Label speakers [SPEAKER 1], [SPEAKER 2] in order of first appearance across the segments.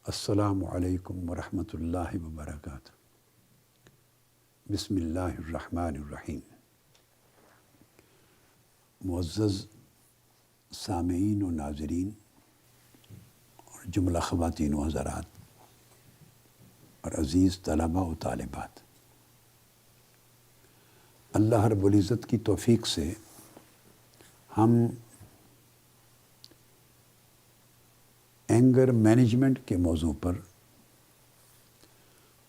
[SPEAKER 1] السلام علیکم ورحمۃ اللہ وبرکاتہ۔ بسم اللہ الرحمن الرحیم۔ معزز سامعین و ناظرین اور جملہ خواتین و حضرات اور عزیز طلباء و طالبات، اللہ رب العزت کی توفیق سے ہم اینگر مینجمنٹ کے موضوع پر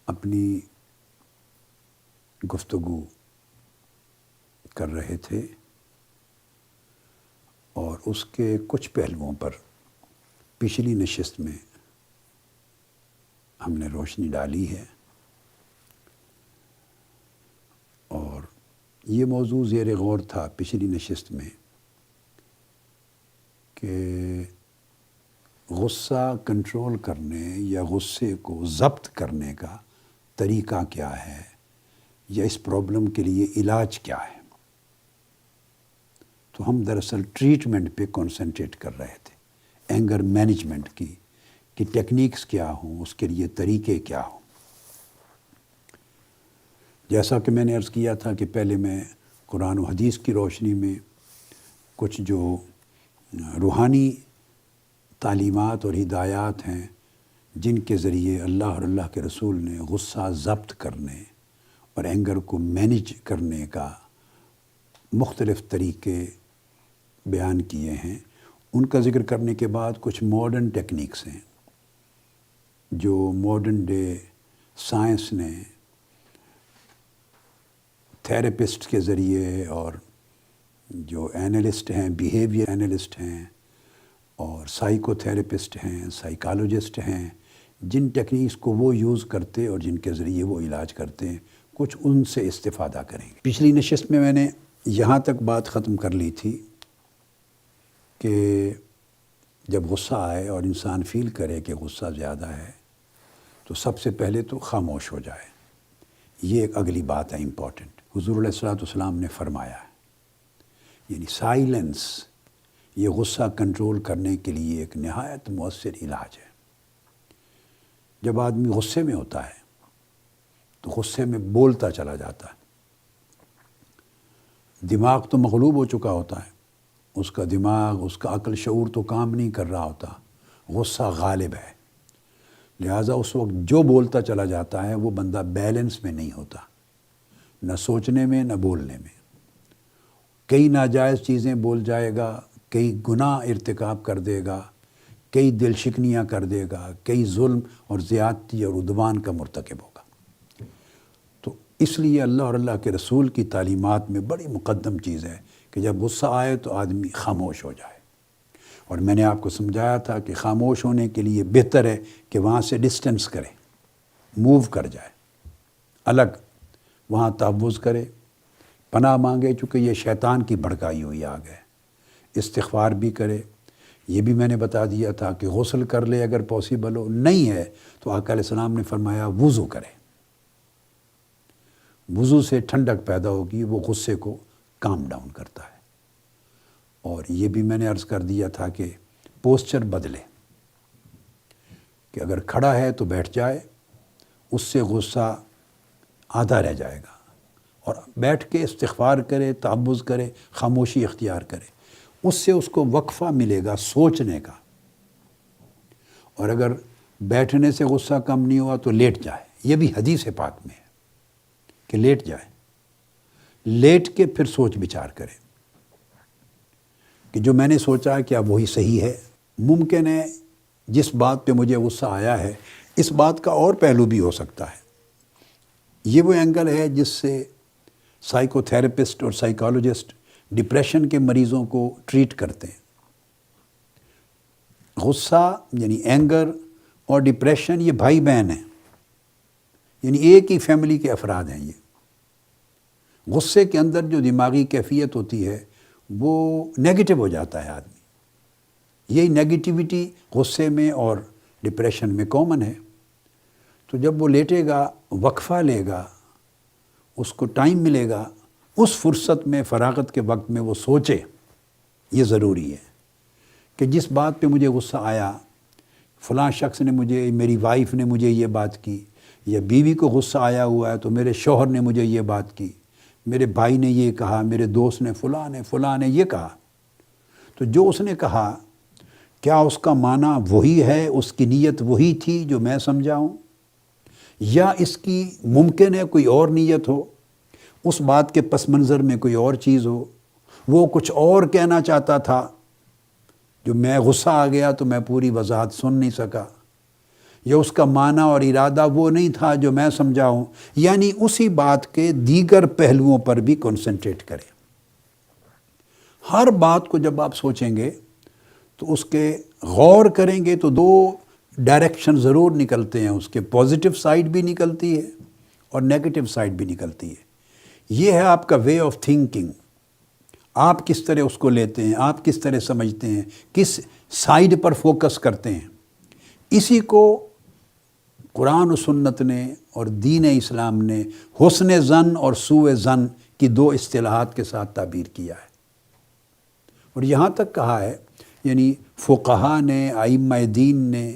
[SPEAKER 1] اپنی گفتگو کر رہے تھے اور اس کے کچھ پہلوؤں پر پچھلی نشست میں ہم نے روشنی ڈالی ہے، اور یہ موضوع زیر غور تھا پچھلی نشست میں کہ غصہ کنٹرول کرنے یا غصے کو ضبط کرنے کا طریقہ کیا ہے، یا اس پرابلم کے لیے علاج کیا ہے۔ تو ہم دراصل ٹریٹمنٹ پہ کنسنٹریٹ کر رہے تھے، اینگر مینجمنٹ کی کہ ٹیکنیکس کیا ہوں، اس کے لیے طریقے کیا ہوں۔ جیسا کہ میں نے عرض کیا تھا کہ پہلے میں قرآن و حدیث کی روشنی میں کچھ جو روحانی تعلیمات اور ہدایات ہیں جن کے ذریعے اللہ اور اللہ کے رسول نے غصہ ضبط کرنے اور اینگر کو مینیج کرنے کا مختلف طریقے بیان کیے ہیں، ان کا ذکر کرنے کے بعد کچھ ماڈرن ٹیکنیکس ہیں جو ماڈرن ڈے سائنس نے تھیراپسٹ کے ذریعے اور جو اینالسٹ ہیں، بیہیویئر اینالسٹ ہیں اور سائیکو تھیراپسٹ ہیں، سائیکالوجسٹ ہیں، جن ٹیکنیکس کو وہ یوز کرتے اور جن کے ذریعے وہ علاج کرتے ہیں، کچھ ان سے استفادہ کریں گے۔ پچھلی نشست میں نے یہاں تک بات ختم کر لی تھی کہ جب غصہ آئے اور انسان فیل کرے کہ غصہ زیادہ ہے تو سب سے پہلے تو خاموش ہو جائے۔ یہ ایک اگلی بات ہے امپورٹنٹ۔ حضور علیہ الصلوۃ والسلام نے فرمایا ہے، یعنی سائلنس یہ غصہ کنٹرول کرنے کے لیے ایک نہایت مؤثر علاج ہے۔ جب آدمی غصے میں ہوتا ہے تو غصے میں بولتا چلا جاتا ہے، دماغ تو مغلوب ہو چکا ہوتا ہے، اس کا دماغ، اس کا عقل شعور تو کام نہیں کر رہا ہوتا، غصہ غالب ہے، لہٰذا اس وقت جو بولتا چلا جاتا ہے وہ بندہ بیلنس میں نہیں ہوتا، نہ سوچنے میں نہ بولنے میں، کئی ناجائز چیزیں بول جائے گا، کئی گناہ ارتکاب کر دے گا، کئی دل شکنیاں کر دے گا، کئی ظلم اور زیادتی اور عدوان کا مرتکب ہوگا۔ تو اس لیے اللہ اور اللہ کے رسول کی تعلیمات میں بڑی مقدم چیز ہے کہ جب غصہ آئے تو آدمی خاموش ہو جائے، اور میں نے آپ کو سمجھایا تھا کہ خاموش ہونے کے لیے بہتر ہے کہ وہاں سے ڈسٹنس کرے، موو کر جائے، الگ وہاں تحفظ کرے، پناہ مانگے، چونکہ یہ شیطان کی بھڑکائی ہوئی آگ ہے، استغفار بھی کرے۔ یہ بھی میں نے بتا دیا تھا کہ غسل کر لے اگر پاسبل ہو، نہیں ہے تو آقا علیہ السلام نے فرمایا وضو کرے، وضو سے ٹھنڈک پیدا ہوگی، وہ غصے کو کام ڈاؤن کرتا ہے۔ اور یہ بھی میں نے عرض کر دیا تھا کہ پوسچر بدلے، کہ اگر کھڑا ہے تو بیٹھ جائے، اس سے غصہ آدھا رہ جائے گا، اور بیٹھ کے استغفار کرے، تعوذ کرے، خاموشی اختیار کرے، اس سے اس کو وقفہ ملے گا سوچنے کا۔ اور اگر بیٹھنے سے غصہ کم نہیں ہوا تو لیٹ جائے، یہ بھی حدیث پاک میں ہے کہ لیٹ جائے، لیٹ کے پھر سوچ بچار کرے کہ جو میں نے سوچا کیا وہی صحیح ہے۔ ممکن ہے جس بات پہ مجھے غصہ آیا ہے اس بات کا اور پہلو بھی ہو سکتا ہے۔ یہ وہ اینگل ہے جس سے سائیکو تھیراپسٹ اور سائیکالوجسٹ ڈپریشن کے مریضوں کو ٹریٹ کرتے ہیں۔ غصہ یعنی اینگر اور ڈپریشن یہ بھائی بہن ہیں، یعنی ایک ہی فیملی کے افراد ہیں۔ یہ غصے کے اندر جو دماغی کیفیت ہوتی ہے وہ نیگیٹو ہو جاتا ہے آدمی، یہی نیگیٹیوٹی غصے میں اور ڈپریشن میں کامن ہے۔ تو جب وہ لیٹے گا، وقفہ لے گا، اس کو ٹائم ملے گا، اس فرصت میں، فراغت کے وقت میں وہ سوچے۔ یہ ضروری ہے کہ جس بات پہ مجھے غصہ آیا فلاں شخص نے مجھے، میری وائف نے مجھے یہ بات کی، یا بیوی کو غصہ آیا ہوا ہے تو میرے شوہر نے مجھے یہ بات کی، میرے بھائی نے یہ کہا، میرے دوست نے فلاں نے یہ کہا، تو جو اس نے کہا کیا اس کا معنی وہی ہے، اس کی نیت وہی تھی جو میں سمجھا ہوں، یا اس کی ممکن ہے کوئی اور نیت ہو، اس بات کے پس منظر میں کوئی اور چیز ہو، وہ کچھ اور کہنا چاہتا تھا، جو میں غصہ آ گیا تو میں پوری وضاحت سن نہیں سکا، یا اس کا معنی اور ارادہ وہ نہیں تھا جو میں سمجھا ہوں، یعنی اسی بات کے دیگر پہلوؤں پر بھی کنسنٹریٹ کریں۔ ہر بات کو جب آپ سوچیں گے تو اس کے غور کریں گے تو دو ڈائریکشن ضرور نکلتے ہیں، اس کے پازیٹیو سائیڈ بھی نکلتی ہے اور نیگیٹیو سائیڈ بھی نکلتی ہے۔ یہ ہے آپ کا وے آف تھنکنگ، آپ کس طرح اس کو لیتے ہیں، آپ کس طرح سمجھتے ہیں، کس سائیڈ پر فوکس کرتے ہیں۔ اسی کو قرآن و سنت نے اور دین اسلام نے حسن ظن اور سوء ظن کی دو اصطلاحات کے ساتھ تعبیر کیا ہے، اور یہاں تک کہا ہے، یعنی فقہا نے، ائمہ دین نے،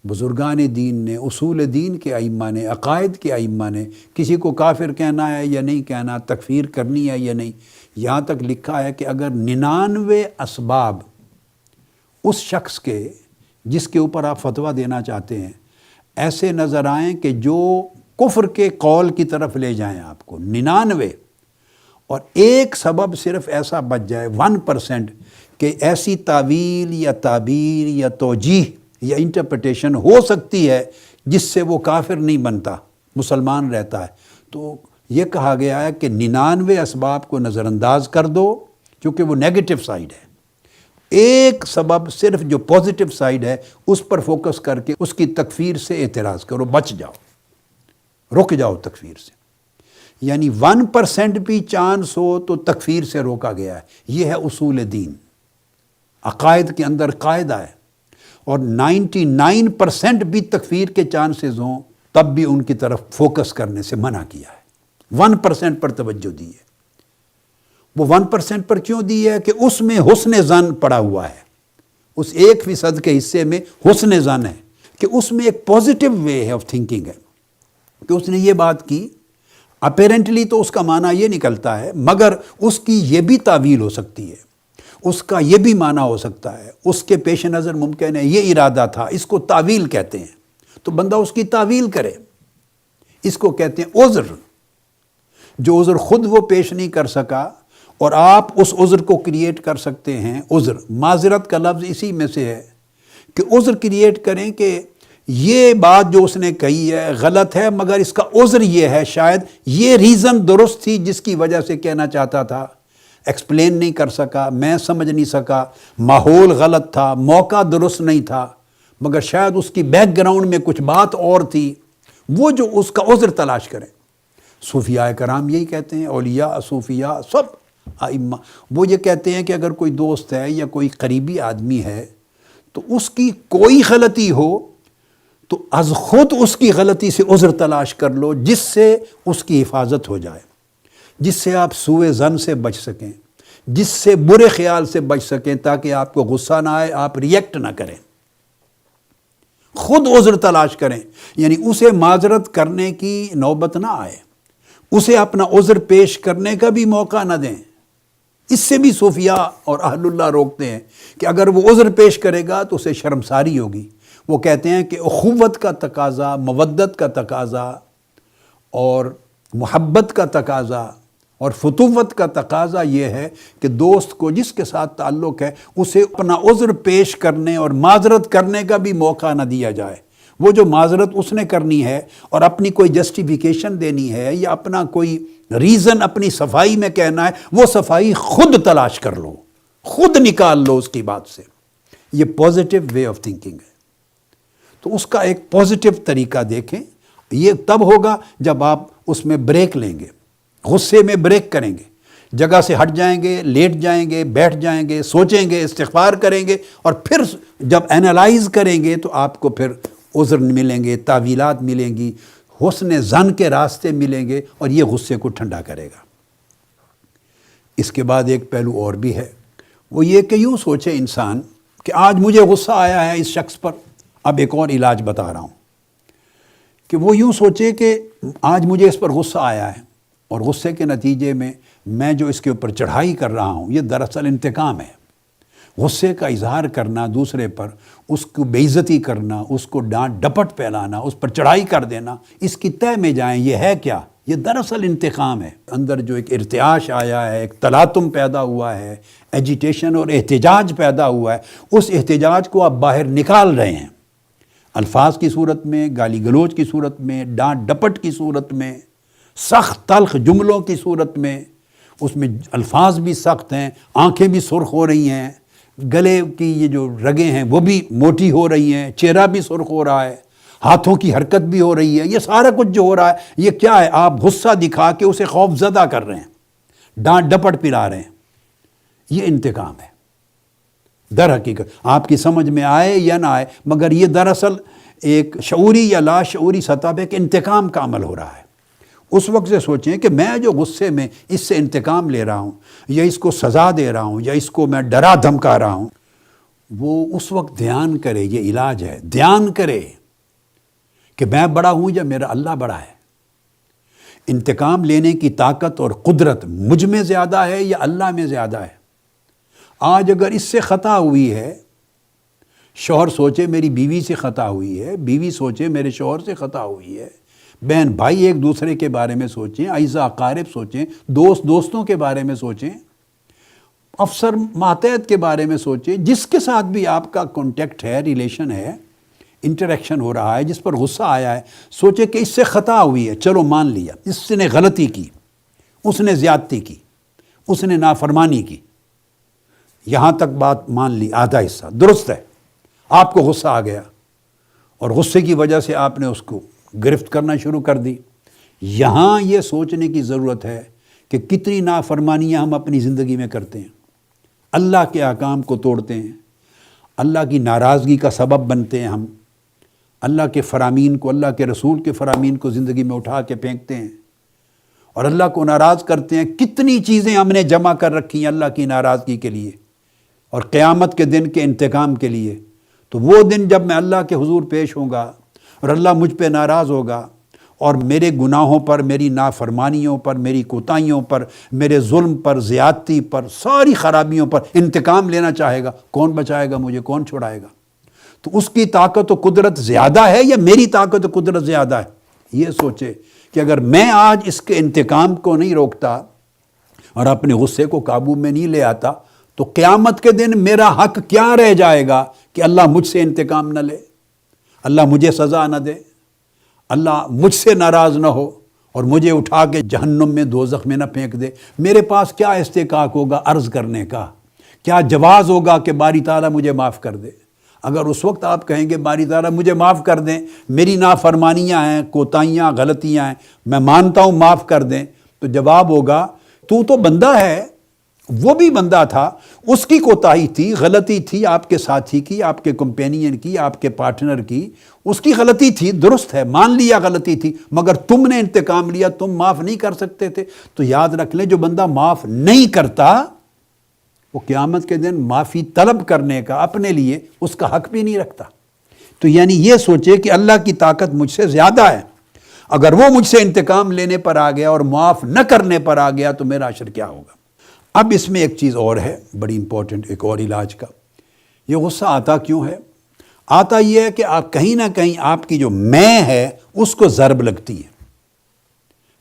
[SPEAKER 1] بزرگان دین نے، اصول دین کے ائمہ نے، عقائد کے ائمہ نے کسی کو کافر کہنا ہے یا نہیں کہنا، تکفیر کرنی ہے یا نہیں، یہاں تک لکھا ہے کہ اگر 99 اسباب اس شخص کے جس کے اوپر آپ فتویٰ دینا چاہتے ہیں ایسے نظر آئیں کہ جو کفر کے قول کی طرف لے جائیں آپ کو، 99، اور ایک سبب صرف ایسا بچ جائے 1% کہ ایسی تعویل یا تعبیر یا توجیہ یا انٹرپریٹیشن ہو سکتی ہے جس سے وہ کافر نہیں بنتا، مسلمان رہتا ہے، تو یہ کہا گیا ہے کہ 99 اسباب کو نظر انداز کر دو کیونکہ وہ نیگیٹو سائیڈ ہے، ایک سبب صرف جو پازیٹیو سائیڈ ہے اس پر فوکس کر کے اس کی تکفیر سے اعتراض کرو، بچ جاؤ، رک جاؤ تکفیر سے۔ یعنی 1% بھی چانس ہو تو تکفیر سے روکا گیا ہے۔ یہ ہے اصول دین، عقائد کے اندر قاعدہ ہے، اور 99% بھی تکفیر کے چانسز ہوں تب بھی ان کی طرف فوکس کرنے سے منع کیا ہے، 1% پر توجہ دی ہے۔ وہ 1% پر کیوں دی ہے کہ اس میں حسن ظن پڑا ہوا ہے، اس 1% کے حصے میں حسن ظن ہے، کہ اس میں ایک پازیٹیو وے آف تھنکنگ ہے کہ اس نے یہ بات کی، اپیرنٹلی تو اس کا معنی یہ نکلتا ہے، مگر اس کی یہ بھی تعویل ہو سکتی ہے، اس کا یہ بھی معنی ہو سکتا ہے، اس کے پیش نظر ممکن ہے یہ ارادہ تھا، اس کو تعویل کہتے ہیں، تو بندہ اس کی تعویل کرے، اس کو کہتے ہیں عذر۔ جو عذر خود وہ پیش نہیں کر سکا اور آپ اس عذر کو کریٹ کر سکتے ہیں، عذر، معذرت کا لفظ اسی میں سے ہے کہ عذر کریٹ کریں کہ یہ بات جو اس نے کہی ہے غلط ہے، مگر اس کا عذر یہ ہے، شاید یہ ریزن درست تھی جس کی وجہ سے کہنا چاہتا تھا، ایکسپلین نہیں کر سکا، میں سمجھ نہیں سکا، ماحول غلط تھا، موقع درست نہیں تھا، مگر شاید اس کی بیک گراؤنڈ میں کچھ بات اور تھی، وہ جو اس کا عذر تلاش کریں۔ صوفیاء کرام یہی کہتے ہیں، اولیاء، صوفیاء، سب ائمہ، وہ یہ کہتے ہیں کہ اگر کوئی دوست ہے یا کوئی قریبی آدمی ہے تو اس کی کوئی غلطی ہو تو از خود اس کی غلطی سے عذر تلاش کر لو، جس سے اس کی حفاظت ہو جائے، جس سے آپ سوء ظن سے بچ سکیں، جس سے برے خیال سے بچ سکیں، تاکہ آپ کو غصہ نہ آئے، آپ ریئیکٹ نہ کریں، خود عذر تلاش کریں، یعنی اسے معذرت کرنے کی نوبت نہ آئے، اسے اپنا عذر پیش کرنے کا بھی موقع نہ دیں۔ اس سے بھی صوفیاء اور اہل اللہ روکتے ہیں کہ اگر وہ عذر پیش کرے گا تو اسے شرمساری ہوگی۔ وہ کہتے ہیں کہ اخوت کا تقاضا، مودت کا تقاضا اور محبت کا تقاضا اور فتوت کا تقاضا یہ ہے کہ دوست کو جس کے ساتھ تعلق ہے اسے اپنا عذر پیش کرنے اور معذرت کرنے کا بھی موقع نہ دیا جائے۔ وہ جو معذرت اس نے کرنی ہے اور اپنی کوئی جسٹیفیکیشن دینی ہے یا اپنا کوئی ریزن اپنی صفائی میں کہنا ہے، وہ صفائی خود تلاش کر لو، خود نکال لو اس کی بات سے۔ یہ پازیٹیو وے آف تھنکنگ ہے۔ تو اس کا ایک پازیٹیو طریقہ دیکھیں، یہ تب ہوگا جب آپ اس میں بریک لیں گے، غصے میں بریک کریں گے، جگہ سے ہٹ جائیں گے، لیٹ جائیں گے، بیٹھ جائیں گے، سوچیں گے، استغفار کریں گے، اور پھر جب اینالائز کریں گے تو آپ کو پھر عذر ملیں گے، تعویلات ملیں گی، حسن ظن کے راستے ملیں گے، اور یہ غصے کو ٹھنڈا کرے گا۔ اس کے بعد ایک پہلو اور بھی ہے، وہ یہ کہ یوں سوچے انسان کہ آج مجھے غصہ آیا ہے اس شخص پر، اب ایک اور علاج بتا رہا ہوں کہ وہ یوں سوچے کہ آج مجھے اس پر غصہ آیا ہے اور غصے کے نتیجے میں جو اس کے اوپر چڑھائی کر رہا ہوں یہ دراصل انتقام ہے۔ غصے کا اظہار کرنا دوسرے پر، اس کو بے عزتی کرنا، اس کو ڈانٹ ڈپٹ پھیلانا، اس پر چڑھائی کر دینا، اس کی تہ میں جائیں یہ ہے کیا؟ یہ دراصل انتقام ہے۔ اندر جو ایک ارتعاش آیا ہے، ایک تلاطم پیدا ہوا ہے، ایجیٹیشن اور احتجاج پیدا ہوا ہے، اس احتجاج کو آپ باہر نکال رہے ہیں، الفاظ کی صورت میں، گالی گلوچ کی صورت میں، ڈانٹ ڈپٹ کی صورت میں، سخت تلخ جملوں کی صورت میں۔ اس میں الفاظ بھی سخت ہیں، آنکھیں بھی سرخ ہو رہی ہیں، گلے کی یہ جو رگیں ہیں وہ بھی موٹی ہو رہی ہیں، چہرہ بھی سرخ ہو رہا ہے، ہاتھوں کی حرکت بھی ہو رہی ہے۔ یہ سارا کچھ جو ہو رہا ہے یہ کیا ہے؟ آپ غصہ دکھا کے اسے خوف زدہ کر رہے ہیں، ڈانٹ ڈپٹ پلا رہے ہیں۔ یہ انتقام ہے در حقیقت، آپ کی سمجھ میں آئے یا نہ آئے، مگر یہ دراصل ایک شعوری یا لا شعوری سطح پہ ایک انتقام کا عمل ہو رہا ہے۔ اس وقت سے سوچیں کہ میں جو غصے میں اس سے انتقام لے رہا ہوں یا اس کو سزا دے رہا ہوں یا اس کو میں ڈرا دھمکا رہا ہوں، وہ اس وقت دھیان کرے، یہ علاج ہے، دھیان کرے کہ میں بڑا ہوں یا میرا اللہ بڑا ہے۔ انتقام لینے کی طاقت اور قدرت مجھ میں زیادہ ہے یا اللہ میں زیادہ ہے؟ آج اگر اس سے خطا ہوئی ہے، شوہر سوچے میری بیوی سے خطا ہوئی ہے، بیوی سوچے میرے شوہر سے خطا ہوئی ہے، بہن بھائی ایک دوسرے کے بارے میں سوچیں، اعزا اقارب سوچیں، دوستوں کے بارے میں سوچیں، افسر ماتحت کے بارے میں سوچیں، جس کے ساتھ بھی آپ کا کانٹیکٹ ہے، ریلیشن ہے، انٹریکشن ہو رہا ہے، جس پر غصہ آیا ہے، سوچے کہ اس سے خطا ہوئی ہے، چلو مان لیا اس نے غلطی کی، اس نے زیادتی کی، اس نے نافرمانی کی، یہاں تک بات مان لی، آدھا حصہ درست ہے۔ آپ کو غصہ آ گیا اور غصے کی وجہ سے آپ نے اس کو گرفت کرنا شروع کر دی۔ یہاں یہ سوچنے کی ضرورت ہے کہ کتنی نافرمانیاں ہم اپنی زندگی میں کرتے ہیں، اللہ کے احکام کو توڑتے ہیں، اللہ کی ناراضگی کا سبب بنتے ہیں، ہم اللہ کے فرامین کو، اللہ کے رسول کے فرامین کو زندگی میں اٹھا کے پھینکتے ہیں اور اللہ کو ناراض کرتے ہیں۔ کتنی چیزیں ہم نے جمع کر رکھی ہیں اللہ کی ناراضگی کے لیے اور قیامت کے دن کے انتقام کے لیے۔ تو وہ دن جب میں اللہ کے حضور پیش ہوں گا اور اللہ مجھ پہ ناراض ہوگا اور میرے گناہوں پر، میری نافرمانیوں پر، میری کوتاہیوں پر، میرے ظلم پر، زیادتی پر، ساری خرابیوں پر انتقام لینا چاہے گا، کون بچائے گا مجھے؟ کون چھڑائے گا؟ تو اس کی طاقت و قدرت زیادہ ہے یا میری طاقت و قدرت زیادہ ہے؟ یہ سوچے کہ اگر میں آج اس کے انتقام کو نہیں روکتا اور اپنے غصے کو قابو میں نہیں لے آتا تو قیامت کے دن میرا حق کیا رہ جائے گا کہ اللہ مجھ سے انتقام نہ لے، اللہ مجھے سزا نہ دے، اللہ مجھ سے ناراض نہ ہو اور مجھے اٹھا کے جہنم میں، دوزخ میں نہ پھینک دے۔ میرے پاس کیا استحقاق ہوگا عرض کرنے کا؟ کیا جواز ہوگا کہ باری تعالیٰ مجھے معاف کر دے؟ اگر اس وقت آپ کہیں گے باری تعالیٰ مجھے معاف کر دیں، میری نافرمانیاں ہیں، کوتاہیاں، غلطیاں ہیں، میں مانتا ہوں معاف کر دیں، تو جواب ہوگا تو بندہ ہے، وہ بھی بندہ تھا، اس کی کوتاہی تھی، غلطی تھی، آپ کے ساتھی کی، آپ کے کمپینین کی، آپ کے پارٹنر کی، اس کی غلطی تھی، درست ہے، مان لیا غلطی تھی، مگر تم نے انتقام لیا، تم معاف نہیں کر سکتے تھے۔ تو یاد رکھ لیں جو بندہ معاف نہیں کرتا وہ قیامت کے دن معافی طلب کرنے کا اپنے لیے اس کا حق بھی نہیں رکھتا۔ تو یعنی یہ سوچے کہ اللہ کی طاقت مجھ سے زیادہ ہے، اگر وہ مجھ سے انتقام لینے پر آ گیا اور معاف نہ کرنے پر آ گیا تو میرا حشر کیا ہوگا۔ اب اس میں ایک چیز اور ہے بڑی امپورٹنٹ، ایک اور علاج کا۔ یہ غصہ آتا کیوں ہے؟ آتا یہ ہے کہ آپ کہیں نہ کہیں آپ کی جو میں ہے اس کو ضرب لگتی ہے،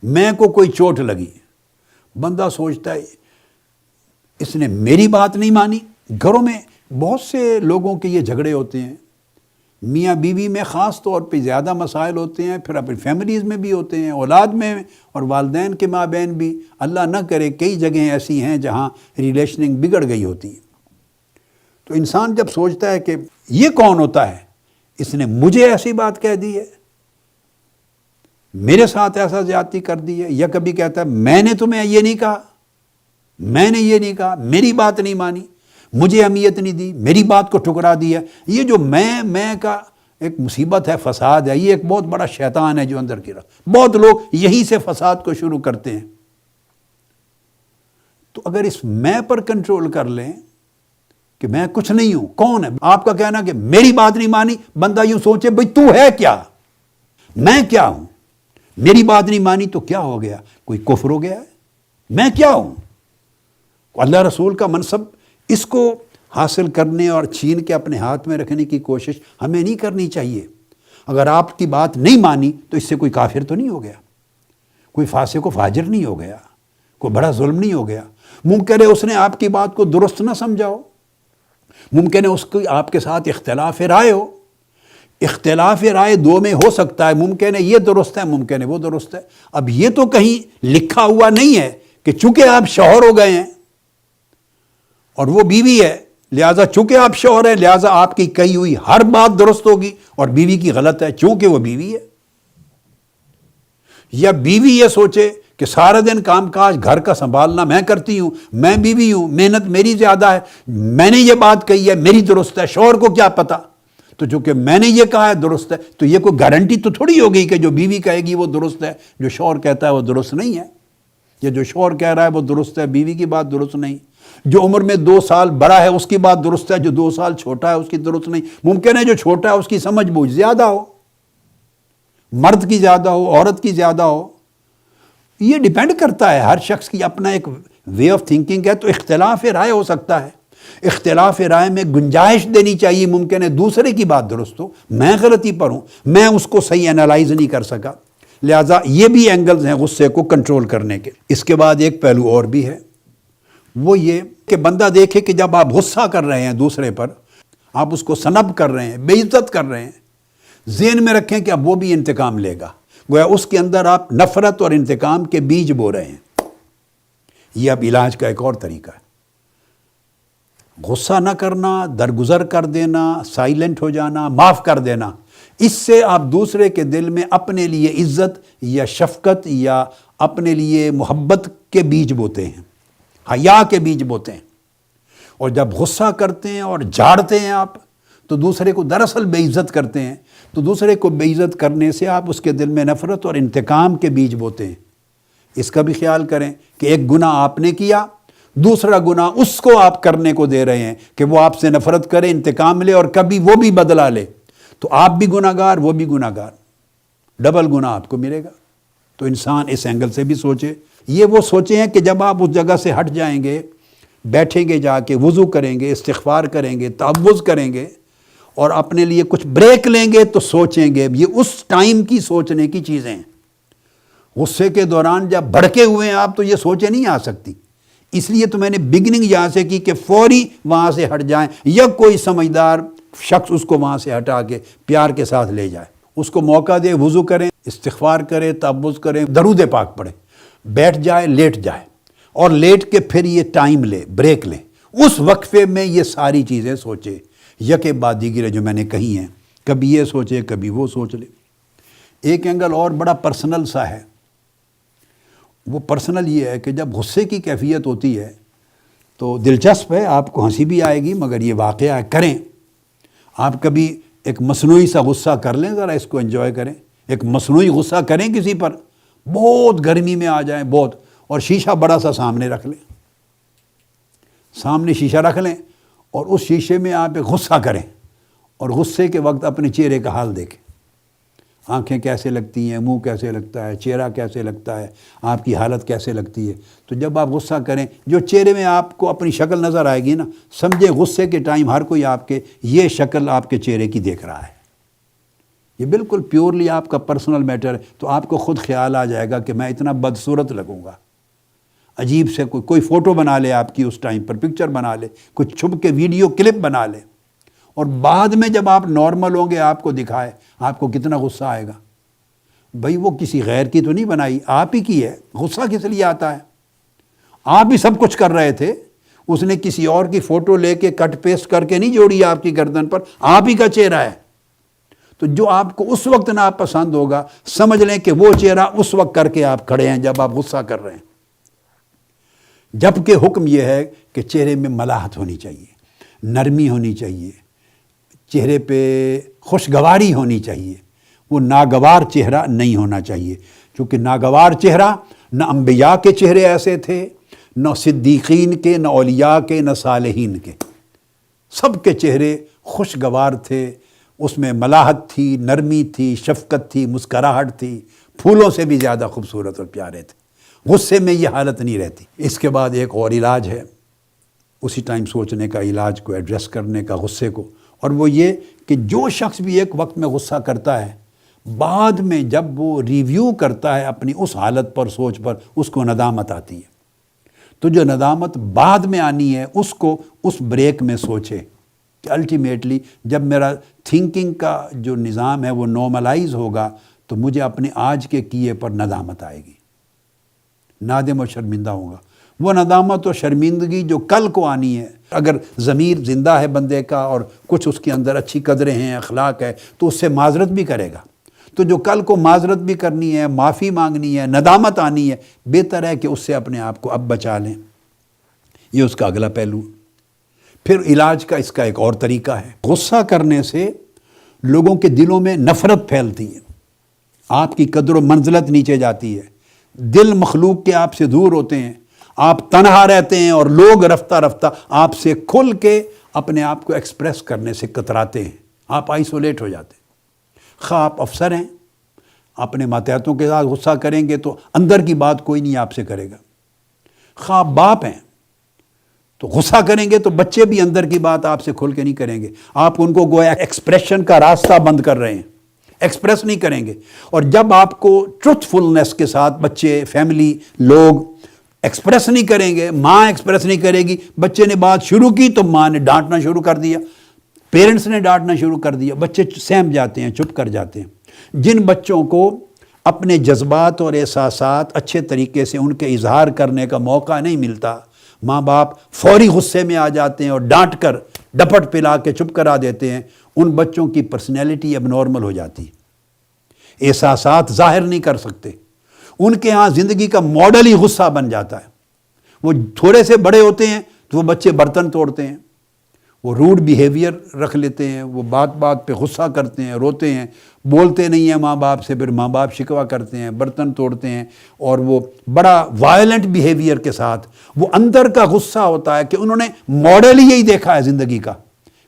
[SPEAKER 1] میں کو کوئی چوٹ لگی، بندہ سوچتا ہے اس نے میری بات نہیں مانی۔ گھروں میں بہت سے لوگوں کے یہ جھگڑے ہوتے ہیں، میاں بیوی میں خاص طور پہ زیادہ مسائل ہوتے ہیں، پھر اپنی فیملیز میں بھی ہوتے ہیں، اولاد میں اور والدین کے مابین بھی۔ اللہ نہ کرے کئی جگہیں ایسی ہیں جہاں ریلیشننگ بگڑ گئی ہوتی ہے۔ تو انسان جب سوچتا ہے کہ یہ کون ہوتا ہے، اس نے مجھے ایسی بات کہہ دی ہے، میرے ساتھ ایسا زیادتی کر دی ہے، یا کبھی کہتا ہے میں نے تمہیں یہ نہیں کہا، میں نے یہ نہیں کہا، میری بات نہیں مانی، مجھے اہمیت نہیں دی، میری بات کو ٹھکرا دیا۔ یہ جو میں کا ایک مصیبت ہے، فساد ہے، یہ ایک بہت بڑا شیطان ہے جو اندر گرا۔ بہت لوگ یہیں سے فساد کو شروع کرتے ہیں۔ تو اگر اس میں پر کنٹرول کر لیں کہ میں کچھ نہیں ہوں. کون ہے آپ کا کہنا کہ میری بات نہیں مانی؟ بندہ یوں سوچے بھئی تو ہے کیا؟ میں کیا ہوں؟ میری بات نہیں مانی تو کیا ہو گیا؟ کوئی کفر ہو گیا ہے؟ میں کیا ہوں؟ اللہ رسول کا منصب، اس کو حاصل کرنے اور چھین کے اپنے ہاتھ میں رکھنے کی کوشش ہمیں نہیں کرنی چاہیے. اگر آپ کی بات نہیں مانی تو اس سے کوئی کافر تو نہیں ہو گیا، کوئی فاسق و فاجر نہیں ہو گیا، کوئی بڑا ظلم نہیں ہو گیا. ممکن ہے اس نے آپ کی بات کو درست نہ سمجھا ہو، ممکن ہے اس کی آپ کے ساتھ اختلاف رائے ہو. اختلاف رائے دو میں ہو سکتا ہے، ممکن ہے یہ درست ہے، ممکن ہے وہ درست ہے. اب یہ تو کہیں لکھا ہوا نہیں ہے کہ چونکہ آپ شوہر ہو گئے ہیں اور وہ بیوی ہے، لہٰذا چونکہ آپ شوہر ہیں لہٰذا آپ کی کہی ہوئی ہر بات درست ہوگی اور بیوی کی غلط ہے چونکہ وہ بیوی ہے. یا بیوی یہ سوچے کہ سارا دن کام کاج گھر کا سنبھالنا میں کرتی ہوں، میں بیوی ہوں، محنت میری زیادہ ہے، میں نے یہ بات کہی ہے میری درست ہے، شوہر کو کیا پتا؟ تو چونکہ میں نے یہ کہا ہے درست ہے، تو یہ کوئی گارنٹی تو تھوڑی ہوگی کہ جو بیوی کہے گی وہ درست ہے، جو شوہر کہتا ہے وہ درست نہیں ہے. یا جو شوہر کہہ رہا ہے وہ درست ہے، بیوی کی بات درست نہیں. جو عمر میں 2 سال بڑا ہے اس کی بات درست ہے، جو 2 سال چھوٹا ہے اس کی درست نہیں. ممکن ہے جو چھوٹا ہے اس کی سمجھ بوجھ زیادہ ہو، مرد کی زیادہ ہو، عورت کی زیادہ ہو. یہ ڈیپینڈ کرتا ہے، ہر شخص کی اپنا ایک وے آف تھنکنگ ہے. تو اختلاف رائے ہو سکتا ہے، اختلاف رائے میں گنجائش دینی چاہیے. ممکن ہے دوسرے کی بات درست ہو، میں غلطی پر ہوں، میں اس کو صحیح انالائز نہیں کر سکا. لہٰذا یہ بھی اینگلز ہیں غصے کو کنٹرول کرنے کے. اس کے بعد ایک پہلو اور بھی ہے، وہ یہ کہ بندہ دیکھے کہ جب آپ غصہ کر رہے ہیں دوسرے پر، آپ اس کو سنب کر رہے ہیں، بے عزت کر رہے ہیں، ذہن میں رکھیں کہ اب وہ بھی انتقام لے گا. گویا اس کے اندر آپ نفرت اور انتقام کے بیج بو رہے ہیں. یہ اب علاج کا ایک اور طریقہ ہے. غصہ نہ کرنا، درگزر کر دینا، سائلنٹ ہو جانا، معاف کر دینا. اس سے آپ دوسرے کے دل میں اپنے لیے عزت یا شفقت یا اپنے لیے محبت کے بیج بوتے ہیں، حیا کے بیج بوتے ہیں. اور جب غصہ کرتے ہیں اور جھاڑتے ہیں آپ تو دوسرے کو دراصل بے عزت کرتے ہیں. تو دوسرے کو بے عزت کرنے سے آپ اس کے دل میں نفرت اور انتقام کے بیج بوتے ہیں. اس کا بھی خیال کریں کہ ایک گناہ آپ نے کیا، دوسرا گناہ اس کو آپ کرنے کو دے رہے ہیں کہ وہ آپ سے نفرت کرے، انتقام لے اور کبھی وہ بھی بدلہ لے. تو آپ بھی گناہ گار، وہ بھی گناہ گار، ڈبل گناہ آپ کو ملے گا. تو انسان اس اینگل سے بھی سوچے. یہ وہ سوچے ہیں کہ جب آپ اس جگہ سے ہٹ جائیں گے، بیٹھیں گے، جا کے وضو کریں گے، استغفار کریں گے، تعوذ کریں گے اور اپنے لیے کچھ بریک لیں گے تو سوچیں گے. یہ اس ٹائم کی سوچنے کی چیزیں ہیں. غصے کے دوران جب بھڑکے ہوئے ہیں آپ تو یہ سوچیں نہیں آ سکتی. اس لیے تو میں نے بگننگ یہاں سے کی کہ فوری وہاں سے ہٹ جائیں، یا کوئی سمجھدار شخص اس کو وہاں سے ہٹا کے پیار کے ساتھ لے جائے. اس کو موقع دے، وضو کریں، استغفار کریں، تعوذ کریں، درود پاک پڑھیں، بیٹھ جائے، لیٹ جائے اور لیٹ کے پھر یہ ٹائم لے، بریک لے. اس وقفے میں یہ ساری چیزیں سوچے، یکے بعد دیگر جو میں نے کہی ہیں. کبھی یہ سوچے، کبھی وہ سوچ لے. ایک اینگل اور بڑا پرسنل سا ہے. وہ پرسنل یہ ہے کہ جب غصے کی کیفیت ہوتی ہے تو دلچسپ ہے، آپ کو ہنسی بھی آئے گی مگر یہ واقعہ ہے. کریں آپ کبھی ایک مصنوعی سا غصہ کر لیں، ذرا اس کو انجوائے کریں. ایک مصنوعی غصہ کریں کسی پر، بہت گرمی میں آ جائیں بہت، اور شیشہ بڑا سا سامنے رکھ لیں، سامنے شیشہ رکھ لیں اور اس شیشے میں آپ ایک غصہ کریں اور غصے کے وقت اپنے چہرے کا حال دیکھیں. آنکھیں کیسے لگتی ہیں، منہ کیسے لگتا ہے، چہرہ کیسے لگتا ہے، آپ کی حالت کیسے لگتی ہے. تو جب آپ غصہ کریں، جو چہرے میں آپ کو اپنی شکل نظر آئے گی نا، سمجھیں غصے کے ٹائم ہر کوئی آپ کے یہ شکل آپ کے چہرے کی دیکھ رہا ہے. یہ بالکل پیورلی آپ کا پرسنل میٹر ہے. تو آپ کو خود خیال آ جائے گا کہ میں اتنا بدصورت لگوں گا. عجیب سے کوئی فوٹو بنا لے آپ کی، اس ٹائم پر پکچر بنا لے، کچھ چھپ کے ویڈیو کلپ بنا لے، اور بعد میں جب آپ نارمل ہوں گے آپ کو دکھائے، آپ کو کتنا غصہ آئے گا. بھائی وہ کسی غیر کی تو نہیں بنائی، آپ ہی کی ہے. غصہ کس لیے آتا ہے؟ آپ ہی سب کچھ کر رہے تھے، اس نے کسی اور کی فوٹو لے کے کٹ پیسٹ کر کے نہیں جوڑی آپ کی گردن پر، آپ ہی کا چہرہ ہے. تو جو آپ کو اس وقت ناپسند ہوگا، سمجھ لیں کہ وہ چہرہ اس وقت کر کے آپ کھڑے ہیں جب آپ غصہ کر رہے ہیں. جبکہ حکم یہ ہے کہ چہرے میں ملاحت ہونی چاہیے، نرمی ہونی چاہیے، چہرے پہ خوشگواری ہونی چاہیے. وہ ناگوار چہرہ نہیں ہونا چاہیے، چونکہ ناگوار چہرہ نہ انبیاء کے چہرے ایسے تھے، نہ صدیقین کے، نہ اولیاء کے، نہ صالحین کے. سب کے چہرے خوشگوار تھے، اس میں ملاحت تھی، نرمی تھی، شفقت تھی، مسکراہٹ تھی، پھولوں سے بھی زیادہ خوبصورت اور پیارے تھے۔ غصے میں یہ حالت نہیں رہتی۔ اس کے بعد ایک اور علاج ہے اسی ٹائم سوچنے کا، علاج کو ایڈریس کرنے کا غصے کو، اور وہ یہ کہ جو شخص بھی ایک وقت میں غصہ کرتا ہے، بعد میں جب وہ ریویو کرتا ہے اپنی اس حالت پر، سوچ پر، اس کو ندامت آتی ہے۔ تو جو ندامت بعد میں آنی ہے اس کو اس بریک میں سوچے کہ الٹیمیٹلی جب میرا تھنکنگ کا جو نظام ہے وہ نارملائز ہوگا تو مجھے اپنے آج کے کیے پر ندامت آئے گی، نادم و شرمندہ ہوگا۔ وہ ندامت و شرمندگی جو کل کو آنی ہے، اگر ضمیر زندہ ہے بندے کا اور کچھ اس کے اندر اچھی قدریں ہیں، اخلاق ہے، تو اس سے معذرت بھی کرے گا۔ تو جو کل کو معذرت بھی کرنی ہے، معافی مانگنی ہے، ندامت آنی ہے، بہتر ہے کہ اس سے اپنے آپ کو اب بچا لیں۔ یہ اس کا اگلا پہلو۔ پھر علاج کا اس کا ایک اور طریقہ ہے۔ غصہ کرنے سے لوگوں کے دلوں میں نفرت پھیلتی ہے، آپ کی قدر و منزلت نیچے جاتی ہے، دل مخلوق کے آپ سے دور ہوتے ہیں، آپ تنہا رہتے ہیں، اور لوگ رفتہ رفتہ آپ سے کھل کے اپنے آپ کو ایکسپریس کرنے سے کتراتے ہیں، آپ آئسولیٹ ہو جاتے ہیں۔ خواہ آپ افسر ہیں، اپنے ماتحتوں کے ساتھ غصہ کریں گے تو اندر کی بات کوئی نہیں آپ سے کرے گا۔ خواہ آپ باپ ہیں تو غصہ کریں گے تو بچے بھی اندر کی بات آپ سے کھل کے نہیں کریں گے، آپ ان کو گویا ایکسپریشن کا راستہ بند کر رہے ہیں، ایکسپریس نہیں کریں گے۔ اور جب آپ کو ٹروتھ فلنس کے ساتھ بچے، فیملی، لوگ ایکسپریس نہیں کریں گے، ماں ایکسپریس نہیں کرے گی، بچے نے بات شروع کی تو ماں نے ڈانٹنا شروع کر دیا، پیرنٹس نے ڈانٹنا شروع کر دیا، بچے سہم جاتے ہیں، چپ کر جاتے ہیں۔ جن بچوں کو اپنے جذبات اور احساسات اچھے طریقے سے ان کے اظہار کرنے کا موقع نہیں ملتا، ماں باپ فوری غصے میں آ جاتے ہیں اور ڈانٹ کر ڈپٹ پلا کے چپ کرا دیتے ہیں، ان بچوں کی پرسنالٹی اب نارمل ہو جاتی ہے، احساسات ظاہر نہیں کر سکتے، ان کے ہاں زندگی کا ماڈل ہی غصہ بن جاتا ہے۔ وہ تھوڑے سے بڑے ہوتے ہیں تو وہ بچے برتن توڑتے ہیں، وہ روڈ بیہیویئر رکھ لیتے ہیں، وہ بات بات پہ غصہ کرتے ہیں، روتے ہیں، بولتے نہیں ہیں ماں باپ سے، پھر ماں باپ شکوہ کرتے ہیں، برتن توڑتے ہیں، اور وہ بڑا وائلنٹ بیہیویئر کے ساتھ۔ وہ اندر کا غصہ ہوتا ہے کہ انہوں نے ماڈل ہی یہی دیکھا ہے زندگی کا،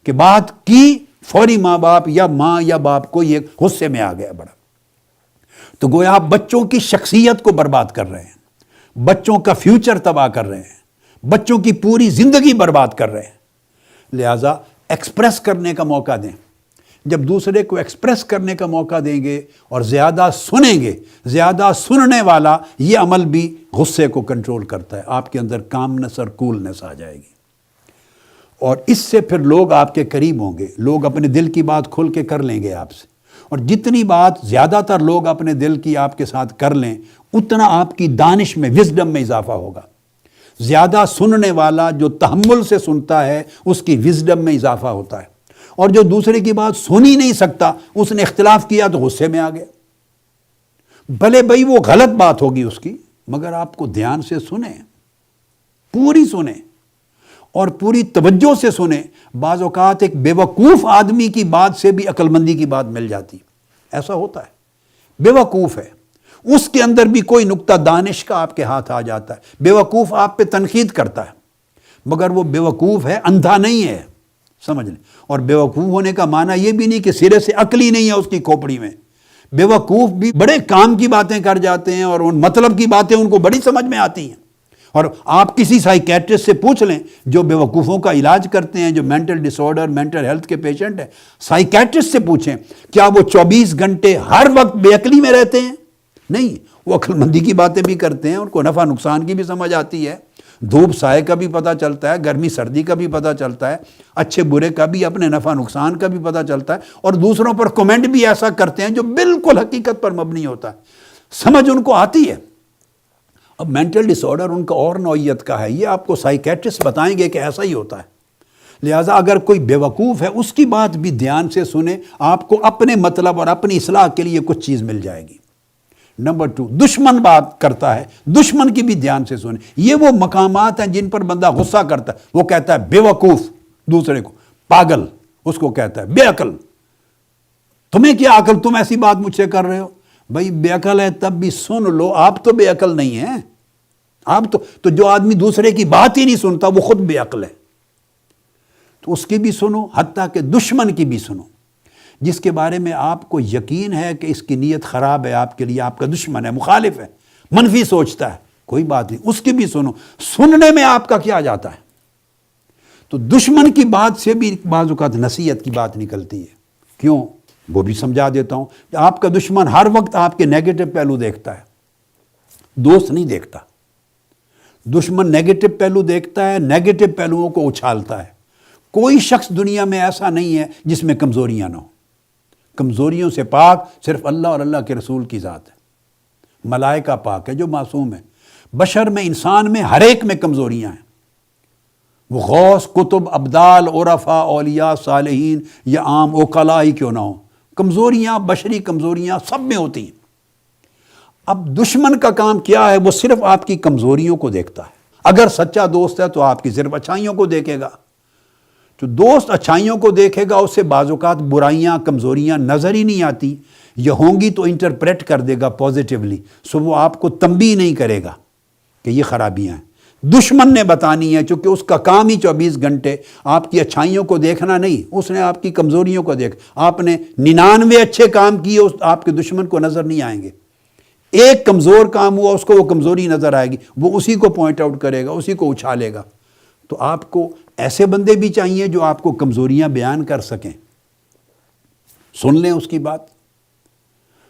[SPEAKER 1] کہ بات کی فوری ماں باپ یا ماں یا باپ کو یہ غصے میں آ گیا بڑا۔ تو گویا آپ بچوں کی شخصیت کو برباد کر رہے ہیں، بچوں کا فیوچر تباہ کر رہے ہیں، بچوں کی پوری زندگی برباد کر رہے ہیں۔ لہٰذا ایکسپریس کرنے کا موقع دیں۔ جب دوسرے کو ایکسپریس کرنے کا موقع دیں گے اور زیادہ سنیں گے، زیادہ سننے والا یہ عمل بھی غصے کو کنٹرول کرتا ہے، آپ کے اندر کامنس اور کولنس آ جائے گی، اور اس سے پھر لوگ آپ کے قریب ہوں گے، لوگ اپنے دل کی بات کھل کے کر لیں گے آپ سے، اور جتنی بات زیادہ تر لوگ اپنے دل کی آپ کے ساتھ کر لیں اتنا آپ کی دانش میں، وزڈم میں اضافہ ہوگا۔ زیادہ سننے والا جو تحمل سے سنتا ہے اس کی وزڈم میں اضافہ ہوتا ہے، اور جو دوسرے کی بات سن ہی نہیں سکتا، اس نے اختلاف کیا تو غصے میں آ گیا، بھلے بھائی وہ غلط بات ہوگی اس کی، مگر آپ کو دھیان سے سنیں، پوری سنیں اور پوری توجہ سے سنیں۔ بعض اوقات ایک بے وقوف آدمی کی بات سے بھی عقل مندی کی بات مل جاتی، ایسا ہوتا ہے، بے وقوف ہے، اس کے اندر بھی کوئی نقطہ دانش کا آپ کے ہاتھ آ جاتا ہے۔ بے وقوف آپ پہ تنقید کرتا ہے، مگر وہ بے وقوف ہے، اندھا نہیں ہے، سمجھ لیں۔ اور بے وقوف ہونے کا معنی یہ بھی نہیں کہ سرے سے عقل ہی نہیں ہے اس کی کھوپڑی میں۔ بے وقوف بھی بڑے کام کی باتیں کر جاتے ہیں، اور ان مطلب کی باتیں ان کو بڑی سمجھ میں آتی ہیں۔ اور آپ کسی سائیکیٹرسٹ سے پوچھ لیں جو بے وقوفوں کا علاج کرتے ہیں، جو مینٹل ڈس آرڈر، مینٹل ہیلتھ کے پیشنٹ ہیں، سائیکیٹرسٹ سے پوچھیں کیا وہ 24 گھنٹے ہر وقت بے عقلی میں رہتے ہیں؟ نہیں، وہ عقل مندی کی باتیں بھی کرتے ہیں، ان کو نفع نقصان کی بھی سمجھ آتی ہے، دھوپ سائے کا بھی پتہ چلتا ہے، گرمی سردی کا بھی پتہ چلتا ہے، اچھے برے کا بھی، اپنے نفع نقصان کا بھی پتہ چلتا ہے، اور دوسروں پر کمنٹ بھی ایسا کرتے ہیں جو بالکل حقیقت پر مبنی ہوتا ہے، سمجھ ان کو آتی ہے۔ اب مینٹل ڈس آرڈر ان کا اور نوعیت کا ہے، یہ آپ کو سائیکیٹرسٹ بتائیں گے کہ ایسا ہی ہوتا ہے۔ لہٰذا اگر کوئی بے وقوف ہے اس کی بات بھی دھیان سے سنیں، آپ کو اپنے مطلب اور اپنی اصلاح کے لیے کچھ چیز مل جائے گی۔ نمبر 2، دشمن بات کرتا ہے، دشمن کی بھی دھیان سے سنیں۔ یہ وہ مقامات ہیں جن پر بندہ غصہ کرتا ہے، وہ کہتا ہے بے وقوف، دوسرے کو پاگل، اس کو کہتا ہے بے عقل، تمہیں کیا عقل، تم ایسی بات مجھ سے کر رہے ہو؟ بھائی بے عقل ہے تب بھی سن لو، آپ تو بے عقل نہیں ہیں، آپ تو جو آدمی دوسرے کی بات ہی نہیں سنتا وہ خود بے عقل ہے۔ تو اس کی بھی سنو، حتیٰ کہ دشمن کی بھی سنو، جس کے بارے میں آپ کو یقین ہے کہ اس کی نیت خراب ہے آپ کے لیے، آپ کا دشمن ہے، مخالف ہے، منفی سوچتا ہے، کوئی بات نہیں، اس کی بھی سنو، سننے میں آپ کا کیا جاتا ہے؟ تو دشمن کی بات سے بھی بعض اوقات نصیحت کی بات نکلتی ہے. کیوں؟ وہ بھی سمجھا دیتا ہوں کہ آپ کا دشمن ہر وقت آپ کے نیگیٹو پہلو دیکھتا ہے، دوست نہیں دیکھتا. دشمن نیگیٹو پہلو دیکھتا ہے، نیگیٹو پہلوؤں کو اچھالتا ہے. کوئی شخص دنیا میں ایسا نہیں ہے جس میں کمزوریاں نہ ہوں. کمزوریوں سے پاک صرف اللہ اور اللہ کے رسول کی ذات ہے. ملائکہ پاک ہے جو معصوم ہے. بشر میں، انسان میں، ہر ایک میں کمزوریاں ہیں. وہ غوث، کتب، ابدال، عرفاء، اولیاء، صالحین یا عام اوقلاء ہی کیوں نہ ہوں، کمزوریاں، بشری کمزوریاں سب میں ہوتی ہیں. اب دشمن کا کام کیا ہے؟ وہ صرف آپ کی کمزوریوں کو دیکھتا ہے. اگر سچا دوست ہے تو آپ کی صرف اچھائیوں کو دیکھے گا. جو دوست اچھائیوں کو دیکھے گا اس سے بعض اوقات برائیاں، کمزوریاں نظر ہی نہیں آتی، یا ہوں گی تو انٹرپریٹ کر دے گا پازیٹیولی، سو وہ آپ کو تنبیہ نہیں کرے گا کہ یہ خرابیاں ہیں. دشمن نے بتانی ہے، چونکہ اس کا کام ہی 24 گھنٹے آپ کی اچھائیوں کو دیکھنا نہیں، اس نے آپ کی کمزوریوں کو آپ نے 99 اچھے کام کیے، آپ کے دشمن کو نظر نہیں آئیں گے. ایک کمزور کام ہوا، اس کو وہ کمزوری نظر آئے گی، وہ اسی کو پوائنٹ آؤٹ کرے گا، اسی کو اچھالے گا. تو آپ کو ایسے بندے بھی چاہیے جو آپ کو کمزوریاں بیان کر سکیں. سن لیں اس کی بات،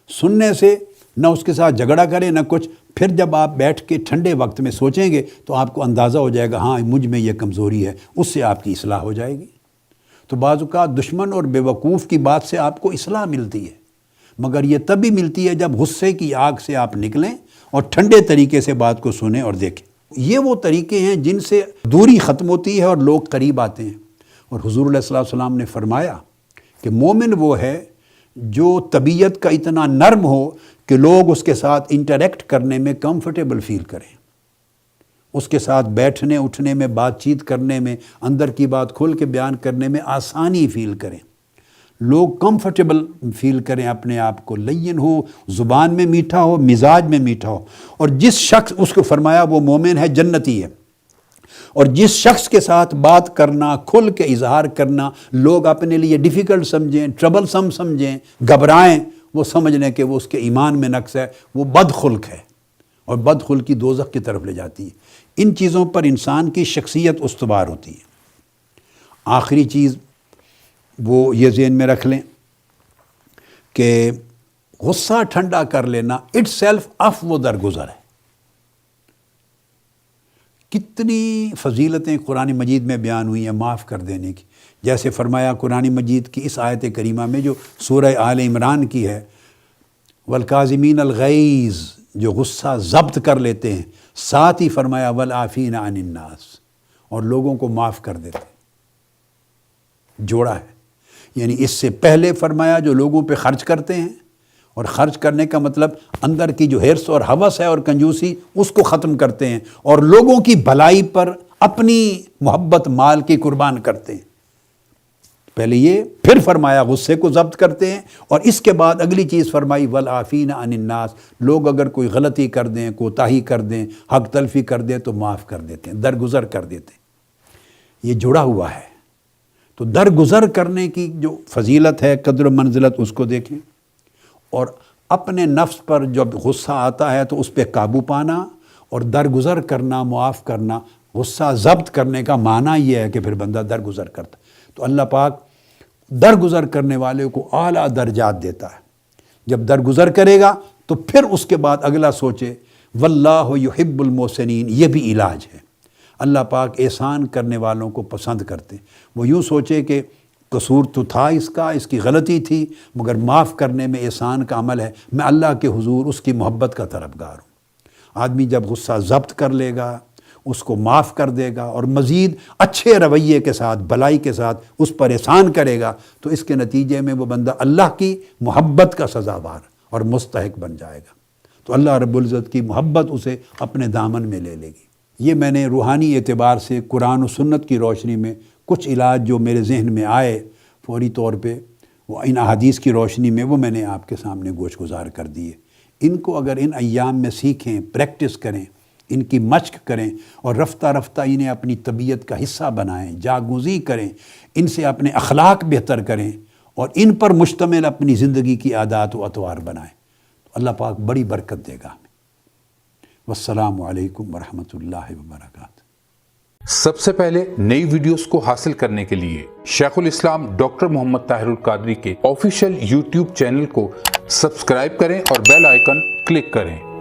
[SPEAKER 1] سننے سے نہ اس کے ساتھ جھگڑا کریں نہ کچھ. پھر جب آپ بیٹھ کے ٹھنڈے وقت میں سوچیں گے تو آپ کو اندازہ ہو جائے گا ہاں مجھ میں یہ کمزوری ہے، اس سے آپ کی اصلاح ہو جائے گی. تو بعض اوقات دشمن اور بے وقوف کی بات سے آپ کو اصلاح ملتی ہے، مگر یہ تبھی ملتی ہے جب غصے کی آگ سے آپ نکلیں اور ٹھنڈے طریقے سے بات کو سنیں اور دیکھیں. یہ وہ طریقے ہیں جن سے دوری ختم ہوتی ہے اور لوگ قریب آتے ہیں. اور حضور علیہ الصلوۃ والسلام نے فرمایا کہ مومن وہ ہے جو طبیعت کا اتنا نرم ہو کہ لوگ اس کے ساتھ انٹریکٹ کرنے میں کمفرٹیبل فیل کریں، اس کے ساتھ بیٹھنے اٹھنے میں، بات چیت کرنے میں، اندر کی بات کھول کے بیان کرنے میں آسانی فیل کریں، لوگ کمفرٹیبل فیل کریں اپنے آپ کو، لین ہو، زبان میں میٹھا ہو، مزاج میں میٹھا ہو. اور جس شخص، اس کو فرمایا وہ مومن ہے، جنتی ہے. اور جس شخص کے ساتھ بات کرنا، کھل کے اظہار کرنا لوگ اپنے لیے ڈیفیکلٹ سمجھیں، ٹربل سم سمجھیں، گھبرائیں، وہ سمجھ لیں کہ وہ اس کے ایمان میں نقص ہے، وہ بدخلق ہے، اور بدخلقی دوزخ کی طرف لے جاتی ہے. ان چیزوں پر انسان کی شخصیت استوار ہوتی ہے. آخری چیز وہ یہ ذہن میں رکھ لیں کہ غصہ ٹھنڈا کر لینا اٹ سیلف عفو درگزر ہے. کتنی فضیلتیں قرآن مجید میں بیان ہوئی ہیں معاف کر دینے کی. جیسے فرمایا قرآن مجید کی اس آیت کریمہ میں جو سورہ آل عمران کی ہے، والکاظمین الغیظ، جو غصہ ضبط کر لیتے ہیں، ساتھ ہی فرمایا والعافین عن الناس، اور لوگوں کو معاف کر دیتے ہیں. جوڑا ہے. یعنی اس سے پہلے فرمایا جو لوگوں پہ خرچ کرتے ہیں، اور خرچ کرنے کا مطلب اندر کی جو حرص اور ہوس ہے اور کنجوسی، اس کو ختم کرتے ہیں، اور لوگوں کی بھلائی پر اپنی محبت مال کی قربان کرتے ہیں. پہلے یہ، پھر فرمایا غصے کو ضبط کرتے ہیں، اور اس کے بعد اگلی چیز فرمائی والعافین عن الناس، لوگ اگر کوئی غلطی کر دیں، کوتاہی کر دیں، حق تلفی کر دیں تو معاف کر دیتے ہیں، درگزر کر دیتے ہیں. یہ جڑا ہوا ہے. تو درگزر کرنے کی جو فضیلت ہے، قدر و منزلت، اس کو دیکھیں. اور اپنے نفس پر جب غصہ آتا ہے تو اس پہ قابو پانا اور درگزر کرنا، معاف کرنا. غصہ ضبط کرنے کا معنی یہ ہے کہ پھر بندہ درگزر کرتا. تو اللہ پاک درگزر کرنے والے کو اعلیٰ درجات دیتا ہے. جب درگزر کرے گا تو پھر اس کے بعد اگلا سوچے واللہ یحب المحسنین، یہ بھی علاج ہے. اللہ پاک احسان کرنے والوں کو پسند کرتے. وہ یوں سوچے کہ قصور تو تھا اس کی غلطی تھی، مگر معاف کرنے میں احسان کا عمل ہے، میں اللہ کے حضور اس کی محبت کا طلبگار ہوں. آدمی جب غصہ ضبط کر لے گا، اس کو معاف کر دے گا، اور مزید اچھے رویے کے ساتھ، بھلائی کے ساتھ اس پر احسان کرے گا، تو اس کے نتیجے میں وہ بندہ اللہ کی محبت کا سزاوار اور مستحق بن جائے گا. تو اللہ رب العزت کی محبت اسے اپنے دامن میں لے لے گی. یہ میں نے روحانی اعتبار سے قرآن و سنت کی روشنی میں کچھ علاج جو میرے ذہن میں آئے فوری طور پہ، وہ ان احادیث کی روشنی میں وہ میں نے آپ کے سامنے گوش گزار کر دیے. ان کو اگر ان ایام میں سیکھیں، پریکٹس کریں، ان کی مشق کریں اور رفتہ رفتہ انہیں اپنی طبیعت کا حصہ بنائیں، جاگوزی کریں، ان سے اپنے اخلاق بہتر کریں اور ان پر مشتمل اپنی زندگی کی عادات و اطوار بنائیں، تو اللہ پاک بڑی برکت دے گا ہمیں۔ والسلام علیکم ورحمۃ اللہ وبرکاتہ۔
[SPEAKER 2] سب سے پہلے نئی ویڈیوز کو حاصل کرنے کے لیے شیخ الاسلام ڈاکٹر محمد طاہر القادری کے آفیشیل یوٹیوب چینل کو سبسکرائب کریں اور بیل آئیکن کلک کریں۔